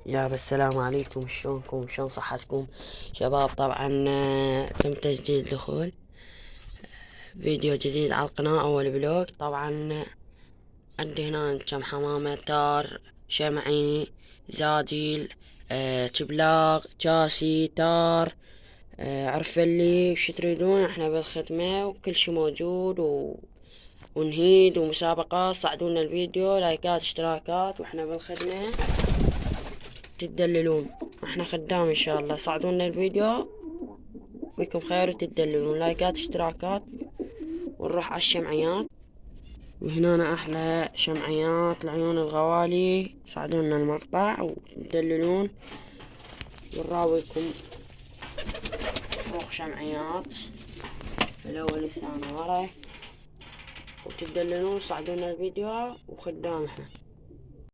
السلام عليكم، شلونكم؟ شلون صحتكم شباب؟ طبعا تم تسجيل دخول فيديو جديد على القناة، أول بلوج. طبعا عندي هنا كم حمامة، تار، شمعي، زاجل، تبلاغ، جاسي، تار، عرفلي. وش تريدون؟ احنا بالخدمة وكل شي موجود ونهيد ومسابقات. صعدونا الفيديو، لايكات، اشتراكات، واحنا بالخدمة تدللون. احنا خدام ان شاء الله. صعدونا الفيديو، فيكم خير وتدللون، لايكات، اشتراكات. ونروح على الشمعيات. وهنا احلى شمعيات لعيون الغوالي. صعدونا المقطع وتدللون، ونراويكم فوق شمعيات الاول الثاني ورا، وتدللون. صعدونا الفيديو وخدام احنا.